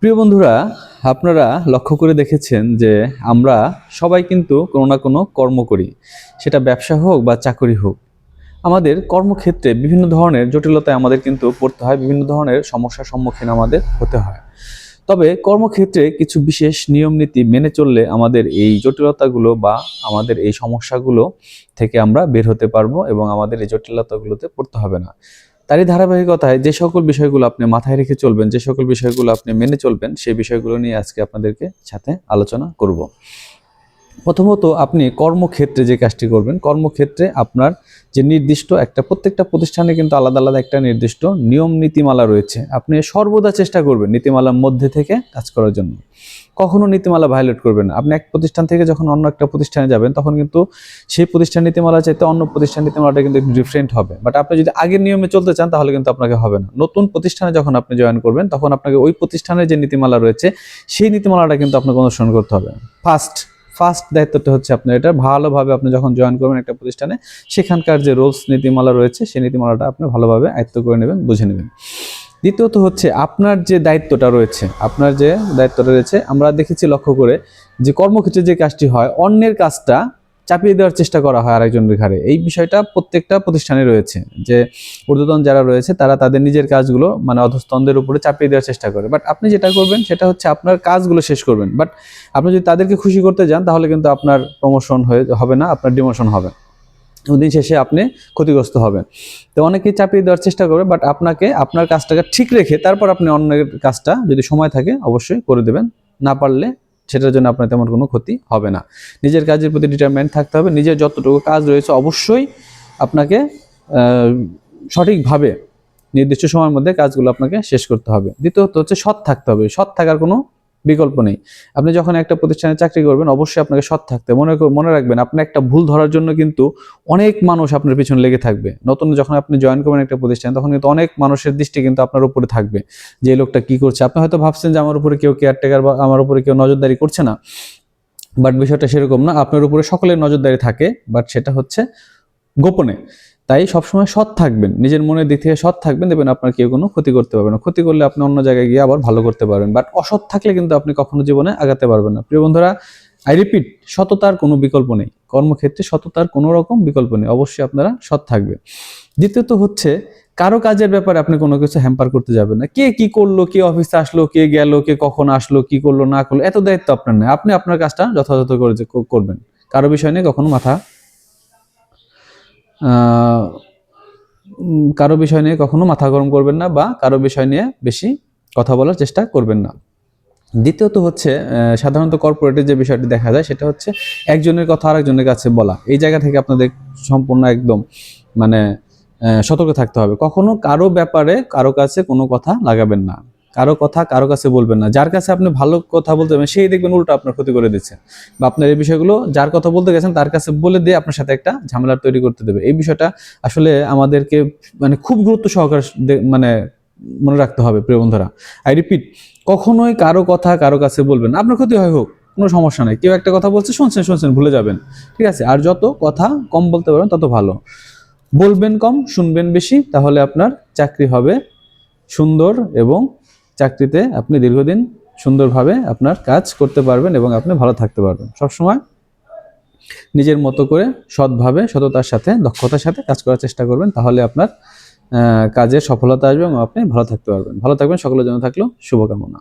প্রিয় বন্ধুরা, আপনারা লক্ষ্য করে দেখেছেন যে আমরা সবাই কিন্তু কোনো না কোনো কর্ম করি, সেটা ব্যবসা হোক বা চাকরি হোক। আমাদের কর্মক্ষেত্রে বিভিন্ন ধরনের জটিলতায় আমাদের কিন্তু পড়তে হয়, বিভিন্ন ধরনের সমস্যার সম্মুখীন আমাদের হতে হয়। তবে কর্মক্ষেত্রে কিছু বিশেষ নিয়ম নীতি মেনে চললে আমাদের এই জটিলতাগুলো বা আমাদের এই সমস্যাগুলো থেকে আমরা বের হতে পারবো এবং আমাদের এই জটিলতাগুলোতে পড়তে হবে না। তারই ধারাবাহিকতায় যে সকল বিষয়গুলো আপনি মাথায় রেখে চলবেন, যে সকল বিষয়গুলো আপনি মেনে চলবেন, সেই বিষয়গুলো নিয়ে আজকে আপনাদেরকে সাথে আলোচনা করব। প্রথমত, আপনি কর্মক্ষেত্রে যে কাজটি করবেন, কর্মক্ষেত্রে আপনার যে নির্দিষ্ট প্রত্যেকটা প্রতিষ্ঠানে কিন্তু আলাদা আলাদা একটা নির্দিষ্ট নিয়ম নীতিমালা রয়েছে। আপনি সর্বদা চেষ্টা করবেন নীতিমালার মধ্যে থেকে কাজ করার জন্য। কখনো নীতিমালা ভায়োলেট করবেন না। আপনি এক প্রতিষ্ঠান থেকে যখন অন্য একটা প্রতিষ্ঠানে যাবেন, তখন কিন্তু সেই প্রতিষ্ঠান নীতিমালা চাইতে অন্য প্রতিষ্ঠান নীতিমালাটা কিন্তু একটু ডিফারেন্ট হবে। বাট আপনি যদি আগের নিয়মে চলতে চান, তাহলে কিন্তু আপনাকে হবে না। নতুন প্রতিষ্ঠানে যখন আপনি জয়েন করবেন, তখন আপনাকে ওই প্রতিষ্ঠানের যে নীতিমালা রয়েছে, সেই নীতিমালাটা কিন্তু আপনাকে অনুসরণ করতে হবে। ফার্স্ট দায়িত্বটা হচ্ছে আপনার এটা ভালোভাবে আপনি যখন জয়েন করবেন একটা প্রতিষ্ঠানে, সেখানকার যে রুলস নীতিমালা রয়েছে, সেই নীতিমালাটা আপনি ভালোভাবে আয়ত্ত করে নেবেন, বুঝে নেবেন। দ্বিতীয়ত হচ্ছে আপনার যে দায়িত্বটা রয়েছে, আমরা দেখেছি লক্ষ্য করে যে কর্মক্ষেত্রে যে কাজটি হয়, অন্যের কাজটা চাপিয়ে দেওয়ার চেষ্টা করা হয় আরেকজনের ঘাড়ে। এই বিষয়টা প্রত্যেকটা প্রতিষ্ঠানে রয়েছে যে ঊর্ধ্বতন যারা রয়েছে তারা তাদের নিজের কাজগুলো অধস্তনদের উপরে চাপিয়ে দেওয়ার চেষ্টা করে। বাট আপনি যেটা করবেন সেটা হচ্ছে আপনার কাজগুলো শেষ করবেন। বাট আপনি যদি তাদেরকে খুশি করতে যান, তাহলে কিন্তু আপনার প্রমোশন হবে না, আপনার ডিমোশন হবে। দিন শেষে আপনি ক্ষতিগ্রস্ত হবেন। তো অনেকেই চাপিয়ে দেওয়ার চেষ্টা করবে, বাট আপনাকে আপনার কাজটাকে ঠিক রেখে তারপর আপনি অন্যের কাজটা যদি সময় থাকে অবশ্যই করে দেবেন। না পারলে সেটার জন্য আপনার তেমন কোনো ক্ষতি হবে না। নিজের কাজের প্রতি ডিটারমেন্ট থাকতে হবে। নিজের যতটুকু কাজ রয়েছে অবশ্যই আপনাকে সঠিকভাবে নির্দিষ্ট সময়ের মধ্যে কাজগুলো আপনাকে শেষ করতে হবে। দ্বিতীয়ত হচ্ছে সৎ থাকতে হবে। সৎ থাকার কোনো বিকল্প নেই। আপনি যখন একটা প্রতিষ্ঠানে চাকরি করবেন, অবশ্যই আপনাকে সৎ থাকতে মনে রাখবেন, আপনি একটা ভুল ধরার জন্য কিন্তু অনেক মানুষ আপনার পিছনে লেগে থাকবে। নতুন যখন আপনি জয়েন করবেন একটা প্রতিষ্ঠানে, তখন কিন্তু অনেক মানুষের দৃষ্টি কিন্তু আপনার উপরে থাকবে যে এই লোকটা কি করছে। আপনি হয়তো ভাবছেন যে আমার উপরে কেউ কেয়ারটেকার বা আমার উপরে কেউ নজরদারি করছে না, বাট বিষয়টা সেরকম না। আপনার উপরে সকলের নজরদারি থাকে, বাট সেটা হচ্ছে গোপনে। তাই সবসময় সৎ থাকবেন, নিজের মনের দিক থেকে সৎ থাকবেন, দেখবেন আপনার কেউ কোনো ক্ষতি করতে পারবে না। ক্ষতি করলে আপনি অন্য জায়গায় গিয়ে আবার ভালো করতে পারবেন, বাট অসৎ থাকলে কিন্তু আপনি কখনো জীবনে আগাতে পারবেন না। প্রিয় বন্ধুরা, আই রিপিট, সততার কোনো বিকল্প নেই। কর্মক্ষেত্রে সততার কোনো রকম বিকল্প নেই। অবশ্যই আপনারা সৎ থাকবেন। দ্বিতীয়ত হচ্ছে কারো কাজের ব্যাপারে আপনি কোনো কিছু হ্যাম্পার করতে যাবেন না। কে কি করলো, কে অফিসে আসলো, কে গেল, কে কখন আসলো, কি করলো না করলো, এত দায়িত্ব আপনার নেই। আপনি আপনার কাজটা যথাযথ করে করবেন। কারো বিষয় নিয়ে কখনো মাথা গরম করবেন না, বা কারো বিষয় নিয়ে বেশি কথা বলার চেষ্টা করবেন না। দ্বিতীয়ত হচ্ছে সাধারণত কর্পোরেটের যে বিষয়টি দেখা যায়, সেটা হচ্ছে একজনের কথা আরেকজনের কাছে বলা। এই জায়গা থেকে আপনাদের সম্পূর্ণ একদম সতর্ক থাকতে হবে। কখনো কারো ব্যাপারে কারো কাছে কোনো কথা লাগাবেন না, কারো কথা কারো কাছে বলবেন না। যার কাছে আপনি ভালো কথা বলতে যাবেন, সেই দেখবেন উল্টো আপনার ক্ষতি করে দিচ্ছে, বা আপনার এই বিষয়গুলো যার কথা বলতে গেছেন তার কাছে বলে দিয়ে আপনার সাথে একটা ঝামেলা তৈরি করতে দেবে। এই বিষয়টা আসলে আমাদেরকে খুব গুরুত্ব সহকারে মনে রাখতে হবে। প্রিয় বন্ধুরা, আই রিপিট, কখনোই কারো কথা কারো কাছে বলবেন না। আপনার ক্ষতি হয় হোক, কোনো সমস্যা নাই। কেউ একটা কথা বলছে, শুনছেন, ভুলে যাবেন, ঠিক আছে। আর যত কথা কম বলতে পারবেন তত ভালো। বলবেন কম, শুনবেন বেশি, তাহলে আপনার চাকরি হবে সুন্দর, এবং চাকরিতে আপনি দীর্ঘদিন সুন্দরভাবে আপনার কাজ করতে পারবেন এবং আপনি ভালো থাকতে পারবেন। সবসময় নিজের মতো করে সৎভাবে, সততার সাথে, দক্ষতার সাথে কাজ করার চেষ্টা করবেন, তাহলে আপনার কাজের সফলতা আসবে এবং আপনি ভালো থাকতে পারবেন। ভালো থাকবেন। সকলের জন্য থাকলো শুভকামনা।